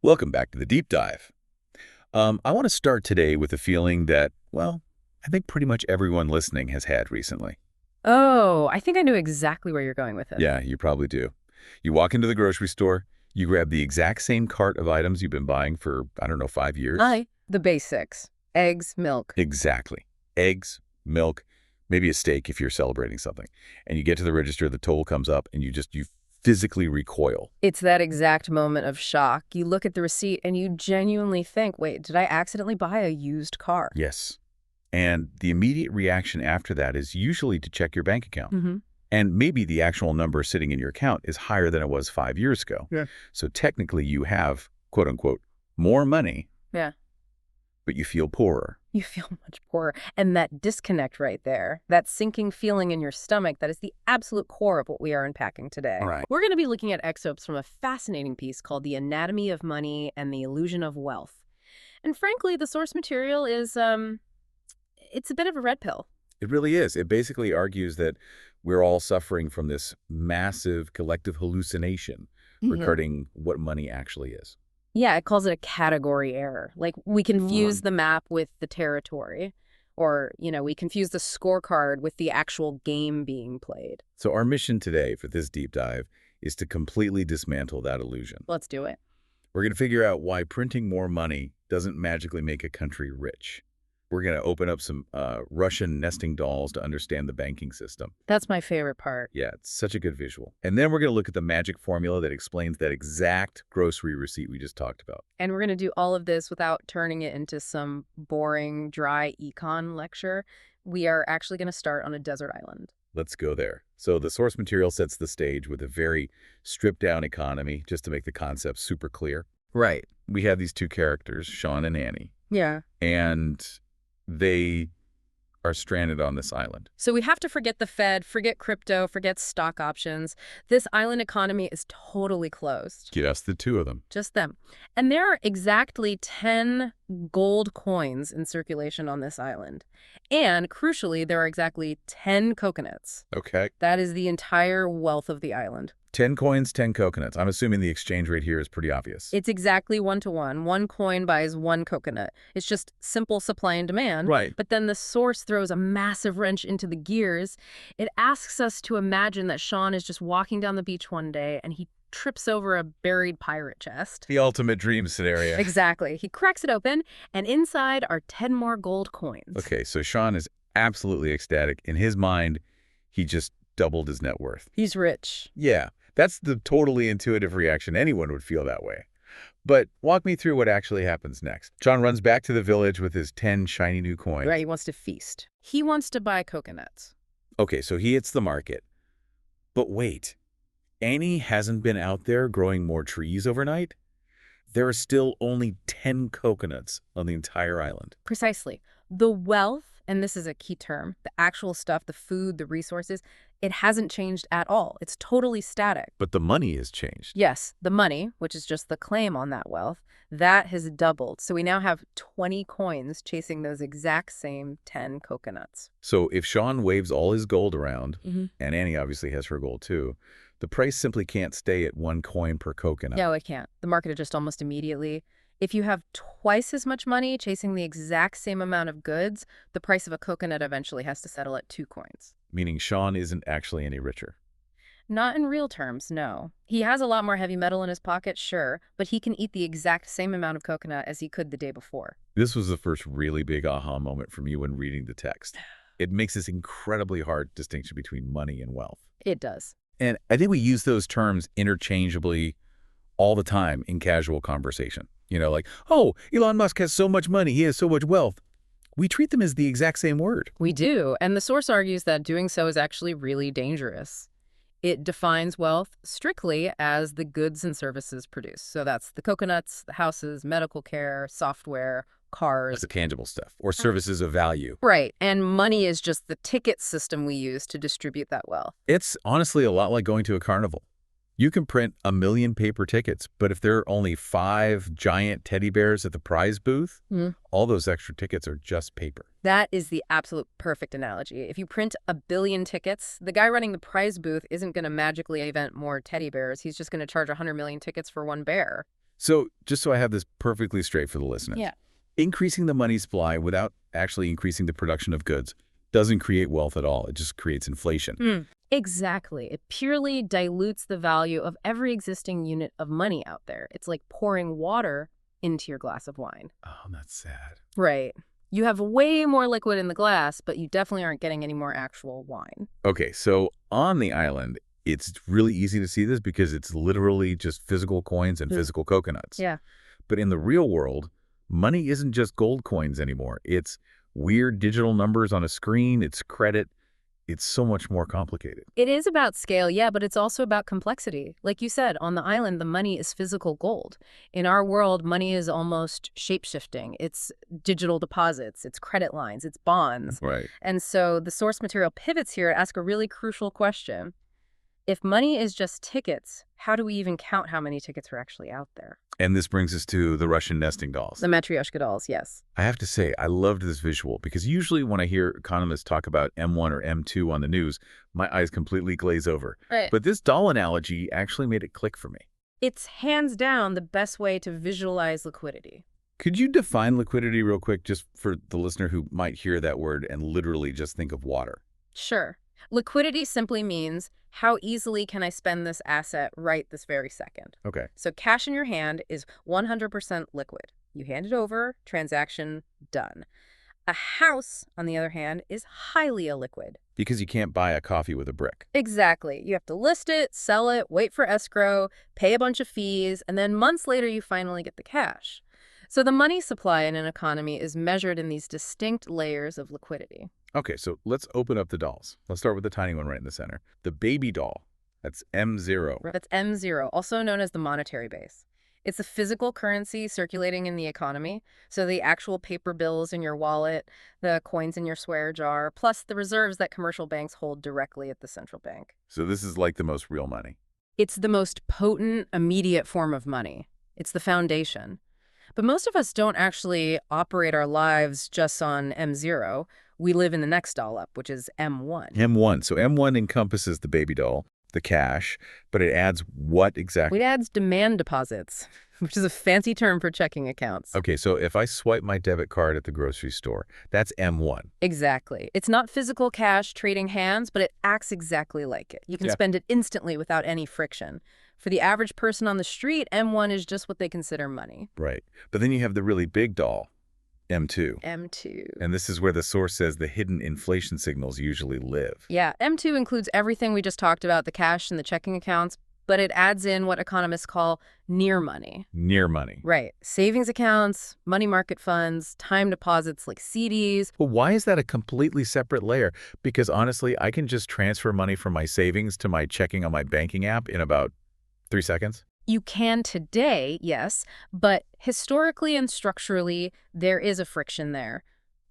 Welcome back to the deep dive. I want to start today with a feeling that, well, I think pretty much everyone listening has had recently. Oh, I think I knew exactly where you're going with this. Yeah, you probably do. You walk into the grocery store, you grab the exact same cart of items you've been buying for, I don't know, 5 years. Hi. The basics. Eggs, milk. Exactly. Eggs, milk, maybe a steak if you're celebrating something. And you get to the register, the total comes up, and you physically recoil. It's that exact moment of shock. You look at the receipt and you genuinely think, wait, did I accidentally buy a used car? Yes. And the immediate reaction after that is usually to check your bank account. Mm-hmm. And maybe the actual number sitting in your account is higher than it was 5 years ago. Yeah. So technically you have, quote unquote, more money, Yeah. but you feel poorer. You feel much poorer. And that disconnect right there, that sinking feeling in your stomach, that is the absolute core of what we are unpacking today. Right. We're going to be looking at excerpts from a fascinating piece called The Anatomy of Money and the Illusion of Wealth. And frankly, the source material is, it's a bit of a red pill. It really is. It basically argues that we're all suffering from this massive collective hallucination regarding what money actually is. Yeah, it calls it a category error. Like, we confuse the map with the territory, or, we confuse the scorecard with the actual game being played. So our mission today for this deep dive is to completely dismantle that illusion. Let's do it. We're going to figure out why printing more money doesn't magically make a country rich. We're going to open up some Russian nesting dolls to understand the banking system. That's my favorite part. Yeah, it's such a good visual. And then we're going to look at the magic formula that explains that exact grocery receipt we just talked about. And we're going to do all of this without turning it into some boring, dry econ lecture. We are actually going to start on a desert island. Let's go there. So the source material sets the stage with a very stripped-down economy, just to make the concept super clear. Right. We have these two characters, Sean and Annie. Yeah. And they are stranded on this island. So we have to forget the Fed, forget crypto, forget stock options. This island economy is totally closed. Just the two of them. Just them. And there are exactly 10 gold coins in circulation on this island. And crucially, there are exactly 10 coconuts. Okay. That is the entire wealth of the island. 10 coins, 10 coconuts. I'm assuming the exchange rate here is pretty obvious. It's exactly 1-to-1. One coin buys one coconut. It's just simple supply and demand. Right. But then the source throws a massive wrench into the gears. It asks us to imagine that Sean is just walking down the beach one day and he trips over a buried pirate chest. The ultimate dream scenario. Exactly. He cracks it open, and inside are 10 more gold coins. Okay, so Sean is absolutely ecstatic. In his mind, he just doubled his net worth. He's rich. Yeah, that's the totally intuitive reaction. Anyone would feel that way. But walk me through what actually happens next. Sean runs back to the village with his 10 shiny new coins. Right, he wants to feast. He wants to buy coconuts. Okay, so he hits the market. But wait, Annie hasn't been out there growing more trees overnight? There are still only 10 coconuts on the entire island. Precisely. The wealth, and this is a key term, the actual stuff, the food, the resources, it hasn't changed at all. It's totally static. But the money has changed. Yes, the money, which is just the claim on that wealth, that has doubled. So we now have 20 coins chasing those exact same 10 coconuts. So if Sean waves all his gold around, Mm-hmm. and Annie obviously has her gold too, the price simply can't stay at 1 coin per coconut. No, it can't. The market adjusts almost immediately. If you have twice as much money chasing the exact same amount of goods, the price of a coconut eventually has to settle at 2 coins. Meaning Sean isn't actually any richer. Not in real terms, no. He has a lot more heavy metal in his pocket, sure, but he can eat the exact same amount of coconut as he could the day before. This was the first really big aha moment for me when reading the text. It makes this incredibly hard distinction between money and wealth. It does. And I think we use those terms interchangeably all the time in casual conversation. Like, oh, Elon Musk has so much money, he has so much wealth. We treat them as the exact same word. We do, and the source argues that doing so is actually really dangerous. It defines wealth strictly as the goods and services produced. So that's the coconuts, the houses, medical care, software, cars. That's the tangible stuff, or services of value. Right, and money is just the ticket system we use to distribute that wealth. It's honestly a lot like going to a carnival. You can print 1 million paper tickets, but if there are only 5 giant teddy bears at the prize booth, all those extra tickets are just paper. That is the absolute perfect analogy. If you print 1 billion tickets, the guy running the prize booth isn't going to magically invent more teddy bears. He's just going to charge 100 million tickets for one bear. So just so I have this perfectly straight for the listeners. Yeah. Increasing the money supply without actually increasing the production of goods doesn't create wealth at all. It just creates inflation. Exactly. It purely dilutes the value of every existing unit of money out there. It's like pouring water into your glass of wine. Oh, that's sad. Right. You have way more liquid in the glass, but you definitely aren't getting any more actual wine. Okay, so on the island, it's really easy to see this because it's literally just physical coins and physical coconuts. Yeah. But in the real world, money isn't just gold coins anymore. It's weird digital numbers on a screen. It's credit. It's so much more complicated. It is about scale, yeah, but it's also about complexity. Like you said, on the island, the money is physical gold. In our world, money is almost shape-shifting. It's digital deposits, it's credit lines, it's bonds. Right. And so the source material pivots here to ask a really crucial question. If money is just tickets, how do we even count how many tickets are actually out there? And this brings us to the Russian nesting dolls. The Matryoshka dolls, yes. I have to say, I loved this visual because usually when I hear economists talk about M1 or M2 on the news, my eyes completely glaze over. Right. But this doll analogy actually made it click for me. It's hands down the best way to visualize liquidity. Could you define liquidity real quick just for the listener who might hear that word and literally just think of water? Sure. Liquidity simply means how easily can I spend this asset right this very second. Okay. So cash in your hand is 100% liquid. You hand it over, transaction done. A house, on the other hand, is highly illiquid. Because you can't buy a coffee with a brick. Exactly. You have to list it, sell it, wait for escrow, pay a bunch of fees, and then months later you finally get the cash. So the money supply in an economy is measured in these distinct layers of liquidity. Okay, so let's open up the dolls. Let's start with the tiny one right in the center. The baby doll. That's M0. That's M0, also known as the monetary base. It's a physical currency circulating in the economy, so the actual paper bills in your wallet, the coins in your swear jar, plus the reserves that commercial banks hold directly at the central bank. So this is like the most real money. It's the most potent, immediate form of money. It's the foundation. But most of us don't actually operate our lives just on M0. We live in the next doll up, which is M1. M1. So M1 encompasses the baby doll, the cash, but it adds what exactly? It adds demand deposits, which is a fancy term for checking accounts. Okay, so if I swipe my debit card at the grocery store, that's M1. Exactly. It's not physical cash trading hands, but it acts exactly like it. You can spend it instantly without any friction. For the average person on the street, M1 is just what they consider money. Right. But then you have the really big doll, M2. M2. And this is where the source says the hidden inflation signals usually live. Yeah, M2 includes everything we just talked about, the cash and the checking accounts, but it adds in what economists call near money. Near money. Right. Savings accounts, money market funds, time deposits like CDs. Well, why is that a completely separate layer? Because honestly, I can just transfer money from my savings to my checking on my banking app in about 3 seconds. You can today, yes, but historically and structurally, there is a friction there.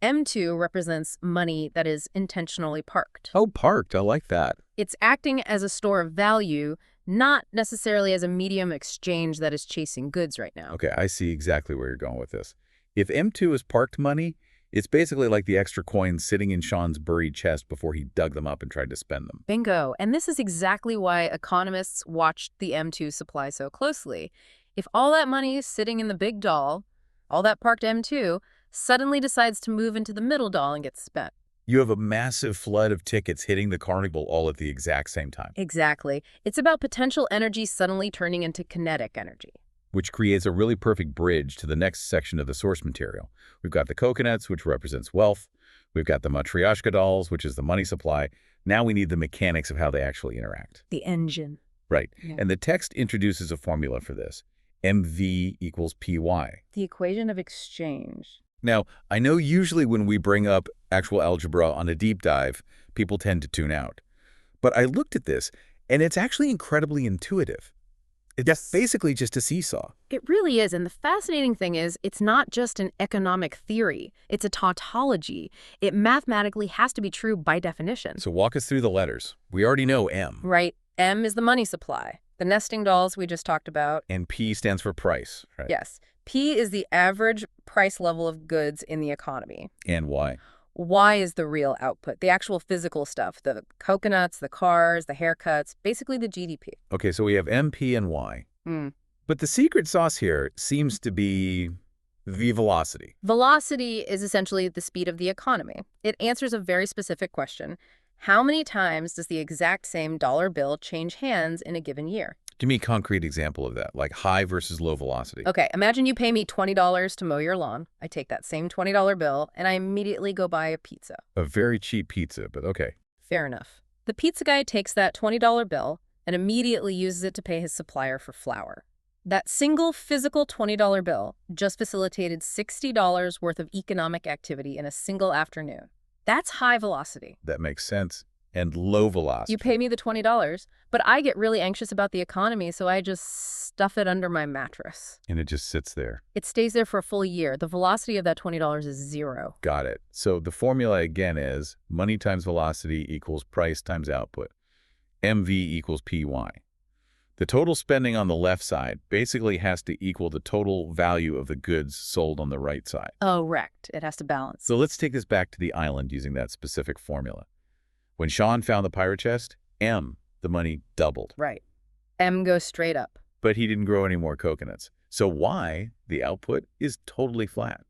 M2 represents money that is intentionally parked. Oh, parked. I like that. It's acting as a store of value, not necessarily as a medium exchange that is chasing goods right now. Okay, I see exactly where you're going with this. If M2 is parked money, it's basically like the extra coins sitting in Sean's buried chest before he dug them up and tried to spend them. Bingo. And this is exactly why economists watched the M2 supply so closely. If all that money is sitting in the big doll, all that parked M2, suddenly decides to move into the middle doll and gets spent. You have a massive flood of tickets hitting the carnival all at the exact same time. Exactly. It's about potential energy suddenly turning into kinetic energy. Which creates a really perfect bridge to the next section of the source material. We've got the coconuts, which represents wealth. We've got the Matryoshka dolls, which is the money supply. Now we need the mechanics of how they actually interact. The engine. Right. Yeah. And the text introduces a formula for this. MV equals PY. The equation of exchange. Now, I know usually when we bring up actual algebra on a deep dive, people tend to tune out. But I looked at this, and it's actually incredibly intuitive. It's basically just a seesaw. It really is. And the fascinating thing is, it's not just an economic theory. It's a tautology. It mathematically has to be true by definition. So walk us through the letters. We already know M. Right. M is the money supply. The nesting dolls we just talked about. And P stands for price, right? Yes. P is the average price level of goods in the economy. And Y. Y is the real output, the actual physical stuff, the coconuts, the cars, the haircuts, basically the GDP. Okay, so we have M, P, and Y. But the secret sauce here seems to be v velocity. Velocity is essentially the speed of the economy. It answers a very specific question. How many times does the exact same dollar bill change hands in a given year? Give me a concrete example of that, like high versus low velocity. Okay, imagine you pay me $20 to mow your lawn. I take that same $20 bill and I immediately go buy a pizza. A very cheap pizza, but okay. Fair enough. The pizza guy takes that $20 bill and immediately uses it to pay his supplier for flour. That single physical $20 bill just facilitated $60 worth of economic activity in a single afternoon. That's high velocity. That makes sense. And low velocity. You pay me the $20, but I get really anxious about the economy, so I just stuff it under my mattress. And it just sits there. It stays there for a full year. The velocity of that $20 is zero. Got it. So the formula again is money times velocity equals price times output. MV equals PY. The total spending on the left side basically has to equal the total value of the goods sold on the right side. Oh, wrecked. It has to balance. So let's take this back to the island using that specific formula. When Sean found the pirate chest, M, the money, doubled. Right. M goes straight up. But he didn't grow any more coconuts. So Y, the output, is totally flat.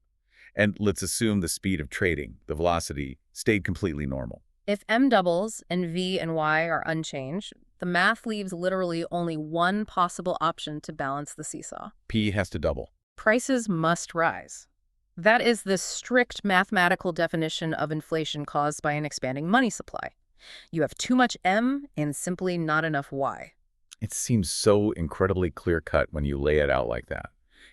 And let's assume the speed of trading, the velocity, stayed completely normal. If M doubles and V and Y are unchanged, the math leaves literally only one possible option to balance the seesaw. P has to double. Prices must rise. That is the strict mathematical definition of inflation caused by an expanding money supply. You have too much M and simply not enough Y. It seems so incredibly clear-cut when you lay it out like that.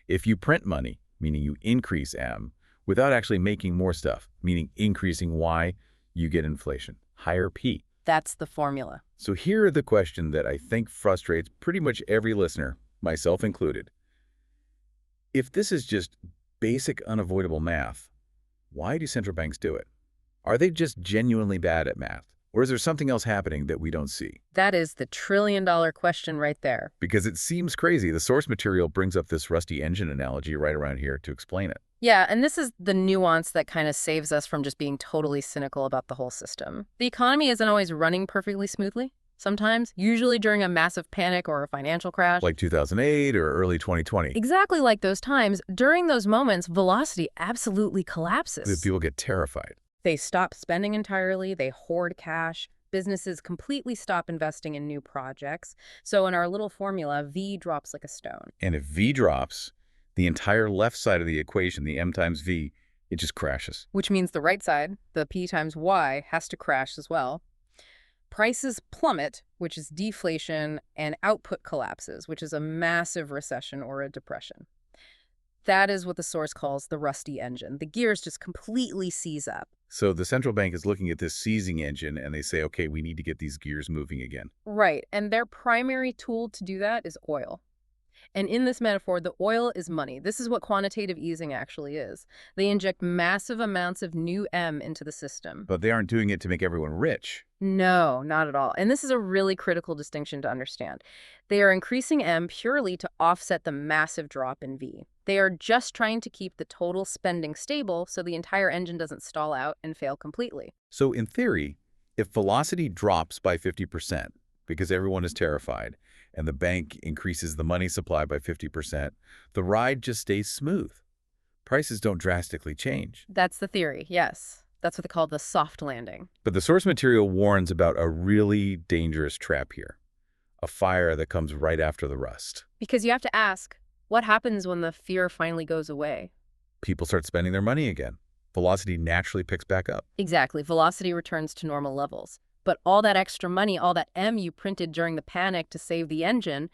If you print money, meaning you increase M, without actually making more stuff, meaning increasing Y, you get inflation. Higher P. That's the formula. So here are the question that I think frustrates pretty much every listener, myself included. If this is just basic unavoidable math, why do central banks do it? Are they just genuinely bad at math? Or is there something else happening that we don't see? That is the trillion-dollar question right there. Because it seems crazy. The source material brings up this rusty engine analogy right around here to explain it. Yeah, and this is the nuance that kind of saves us from just being totally cynical about the whole system. The economy isn't always running perfectly smoothly. Sometimes, usually during a massive panic or a financial crash. Like 2008 or early 2020. Exactly like those times. During those moments, velocity absolutely collapses. People get terrified. They stop spending entirely, they hoard cash, businesses completely stop investing in new projects. So in our little formula, V drops like a stone. And if V drops, the entire left side of the equation, the M times V, it just crashes. Which means the right side, the P times Y, has to crash as well. Prices plummet, which is deflation, and output collapses, which is a massive recession or a depression. That is what the source calls the rusty engine. The gears just completely seize up. So the central bank is looking at this seizing engine and they say, okay, we need to get these gears moving again. Right, and their primary tool to do that is oil. And in this metaphor, the oil is money. This is what quantitative easing actually is. They inject massive amounts of new M into the system. But they aren't doing it to make everyone rich. No, not at all. And this is a really critical distinction to understand. They are increasing M purely to offset the massive drop in V. They are just trying to keep the total spending stable so the entire engine doesn't stall out and fail completely. So in theory, if velocity drops by 50% because everyone is terrified and the bank increases the money supply by 50%, the ride just stays smooth. Prices don't drastically change. That's the theory, yes. That's what they call the soft landing. But the source material warns about a really dangerous trap here, a fire that comes right after the rust. Because you have to ask, what happens when the fear finally goes away? People start spending their money again. Velocity naturally picks back up. Exactly. Velocity returns to normal levels. But all that extra money, all that M you printed during the panic to save the engine,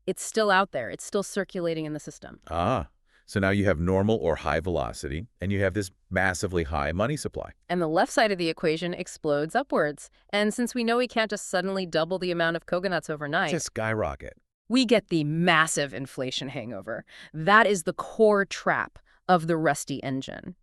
it's still out there. It's still circulating in the system. Ah, so now you have normal or high velocity, and you have this massively high money supply. And the left side of the equation explodes upwards. And since we know we can't just suddenly double the amount of coconuts overnight, It's a skyrocket. we get the massive inflation hangover. That is the core trap of the rusty engine.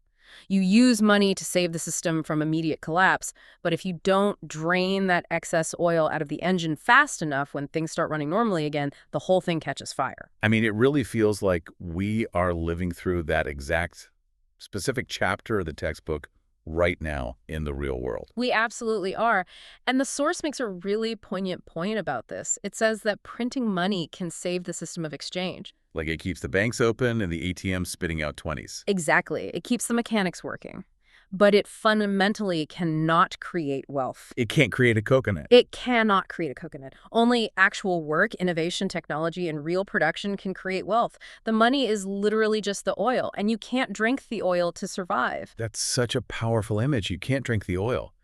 You use money to save the system from immediate collapse, but if you don't drain that excess oil out of the engine fast enough when things start running normally again, the whole thing catches fire. I mean, it really feels like we are living through that exact specific chapter of the textbook right now in the real world. We absolutely are. And the source makes a really poignant point about this. It says that printing money can save the system of exchange. Like it keeps the banks open and the ATM spitting out 20s. Exactly. It keeps the mechanics working. But it fundamentally cannot create wealth. It can't create a coconut. It cannot create a coconut. Only actual work, innovation, technology, and real production can create wealth. The money is literally just the oil, and you can't drink the oil to survive. That's such a powerful image. You can't drink the oil.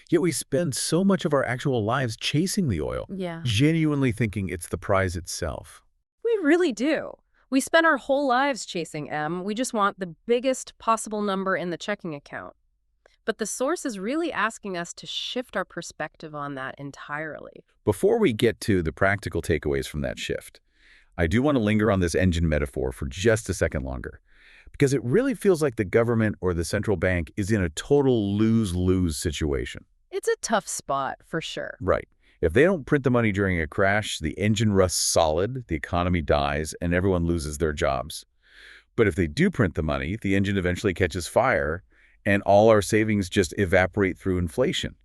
Yet we spend so much of our actual lives chasing the oil, Yeah. genuinely thinking it's the prize itself. We really do. We spend our whole lives chasing M. We just want the biggest possible number in the checking account. But the source is really asking us to shift our perspective on that entirely. Before we get to the practical takeaways from that shift, I do want to linger on this engine metaphor for just a second longer, because it really feels like the government or the central bank is in a total lose-lose situation. It's a tough spot, for sure. Right. If they don't print the money during a crash, the engine rusts solid, the economy dies, and everyone loses their jobs. But if they do print the money, the engine eventually catches fire, and all our savings just evaporate through inflation.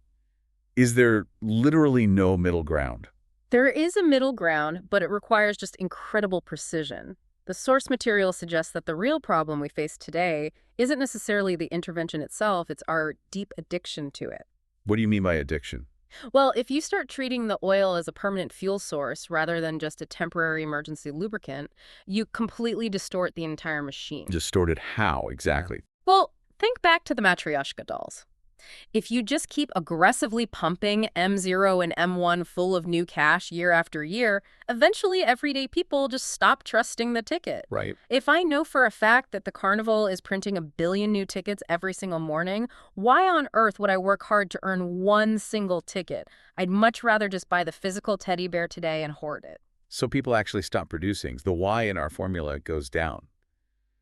Is there literally no middle ground? There is a middle ground, but it requires just incredible precision. The source material suggests that the real problem we face today isn't necessarily the intervention itself, it's our deep addiction to it. What do you mean by addiction? Well, if you start treating the oil as a permanent fuel source rather than just a temporary emergency lubricant, you completely distort the entire machine. Distorted how, exactly? Well, think back to the Matryoshka dolls. If you just keep aggressively pumping M0 and M1 full of new cash year after year, eventually everyday people just stop trusting the ticket. Right. If I know for a fact that the carnival is printing 1 billion new tickets every single morning, why on earth would I work hard to earn one single ticket? I'd much rather just buy the physical teddy bear today and hoard it. So people actually stop producing. The Y in our formula goes down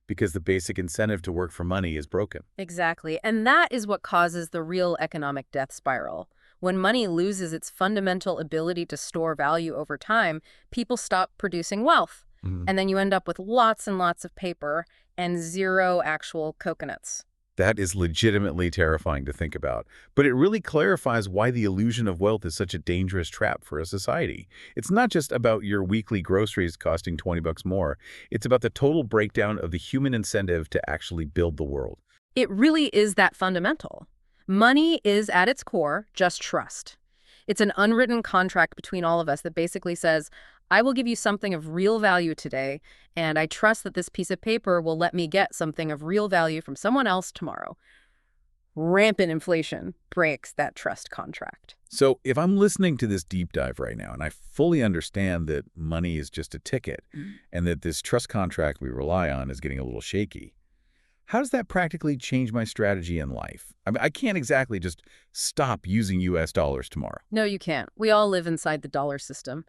because the basic incentive to work for money is broken. Exactly. And that is what causes the real economic death spiral. When money loses its fundamental ability to store value over time, people stop producing wealth. And then you end up with lots and lots of paper and zero actual coconuts. That is legitimately terrifying to think about. But it really clarifies why the illusion of wealth is such a dangerous trap for a society. It's not just about your weekly groceries costing $20 more. It's about the total breakdown of the human incentive to actually build the world. It really is that fundamental. Money is, at its core, just trust. It's an unwritten contract between all of us that basically says, I will give you something of real value today, and I trust that this piece of paper will let me get something of real value from someone else tomorrow. Rampant inflation breaks that trust contract. So if I'm listening to this deep dive right now, and I fully understand that money is just a ticket, and that this trust contract we rely on is getting a little shaky, how does that practically change my strategy in life? I mean, I can't exactly just stop using US dollars tomorrow. No, you can't. We all live inside the dollar system.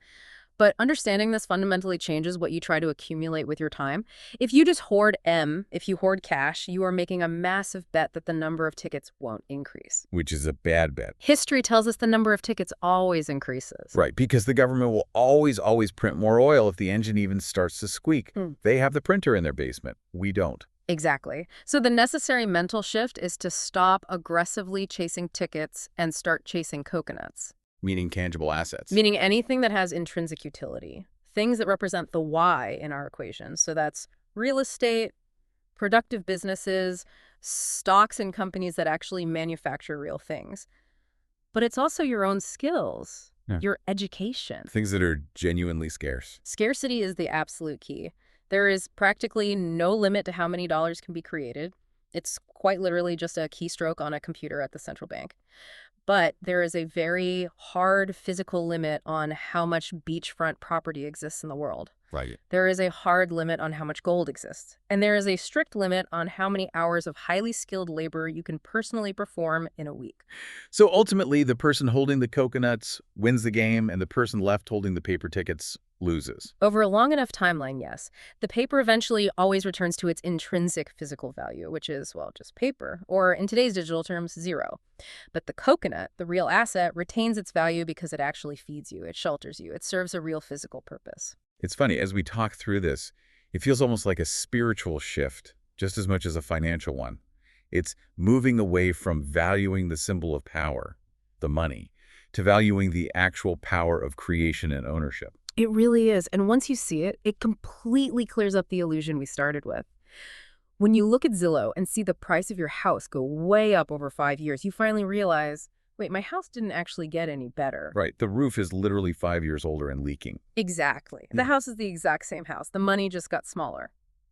But understanding this fundamentally changes what you try to accumulate with your time. If you just hoard if you hoard cash, you are making a massive bet that the number of tickets won't increase. Which is a bad bet. History tells us the number of tickets always increases. Right, because the government will always print more oil if the engine even starts to squeak. They have the printer in their basement. We don't. Exactly. So the necessary mental shift is to stop aggressively chasing tickets and start chasing coconuts. Meaning tangible assets. Meaning anything that has intrinsic utility. Things that represent the why in our equation. So that's real estate, productive businesses, stocks in companies that actually manufacture real things. But it's also your own skills, your education. Things that are genuinely scarce. Scarcity is the absolute key. There is practically no limit to how many dollars can be created. It's quite literally just a keystroke on a computer at the central bank. But there is a very hard physical limit on how much beachfront property exists in the world. Right. There is a hard limit on how much gold exists. And there is a strict limit on how many hours of highly skilled labor you can personally perform in a week. So ultimately, the person holding the coconuts wins the game, and the person left holding the paper tickets loses. Over a long enough timeline, yes. The paper eventually always returns to its intrinsic physical value, which is, well, just paper, or in today's digital terms, zero. But the coconut, the real asset, retains its value because it actually feeds you, it shelters you, it serves a real physical purpose. It's funny, as we talk through this, it feels almost like a spiritual shift, just as much as a financial one. It's moving away from valuing the symbol of power, the money, to valuing the actual power of creation and ownership. It really is. And once you see it, it completely clears up the illusion we started with. When you look at Zillow and see the price of your house go way up over 5 years, you finally realize, wait, my house didn't actually get any better. Right, the roof is literally 5 years older and leaking. Exactly. The house is the exact same house. The money just got smaller.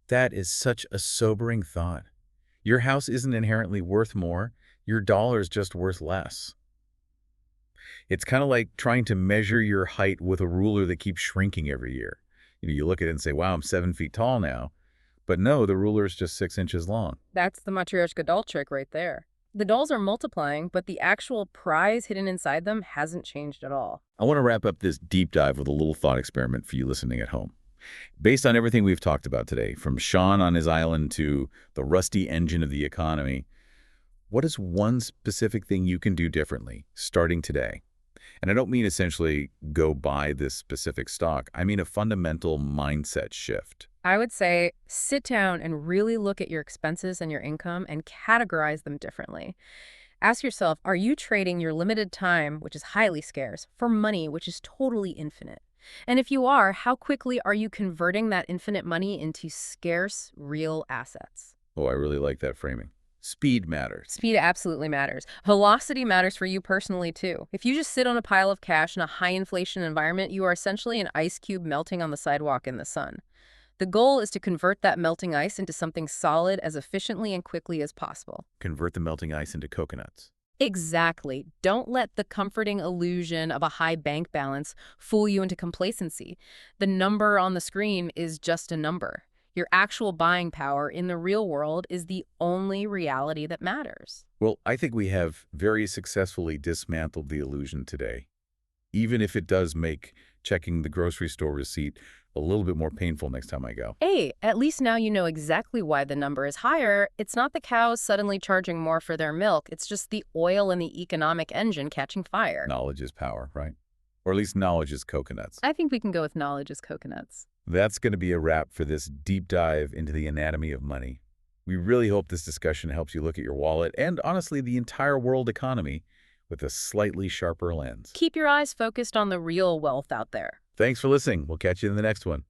That is such a sobering thought. Your house isn't inherently worth more, your dollar is just worth less. It's kind of like trying to measure your height with a ruler that keeps shrinking every year. You look at it and say, wow, I'm 7 feet tall now. But no, the ruler is just 6 inches long. That's the Matryoshka doll trick right there. The dolls are multiplying, but the actual prize hidden inside them hasn't changed at all. I want to wrap up this deep dive with a little thought experiment for you listening at home. Based on everything we've talked about today, from Sean on his island to the rusty engine of the economy, what is one specific thing you can do differently starting today? And I don't mean essentially go buy this specific stock. I mean a fundamental mindset shift. I would say sit down and really look at your expenses and your income and categorize them differently. Ask yourself, are you trading your limited time, which is highly scarce, for money, which is totally infinite? And if you are, how quickly are you converting that infinite money into scarce, real assets? Oh, I really like that framing. Speed matters. Speed absolutely matters. Velocity matters for you personally, too. If you just sit on a pile of cash in a high-inflation environment, you are essentially an ice cube melting on the sidewalk in the sun. The goal is to convert that melting ice into something solid as efficiently and quickly as possible. Convert the melting ice into coconuts. Exactly. Don't let the comforting illusion of a high bank balance fool you into complacency. The number on the screen is just a number. Your actual buying power in the real world is the only reality that matters. Well, I think we have very successfully dismantled the illusion today, even if it does make checking the grocery store receipt a little bit more painful next time I go. Hey, at least now you know exactly why the number is higher. It's not the cows suddenly charging more for their milk. It's just the oil in the economic engine catching fire. Knowledge is power, right? Or at least knowledge is coconuts. I think we can go with knowledge as coconuts. That's going to be a wrap for this deep dive into the anatomy of money. We really hope this discussion helps you look at your wallet and, honestly, the entire world economy with a slightly sharper lens. Keep your eyes focused on the real wealth out there. Thanks for listening. We'll catch you in the next one.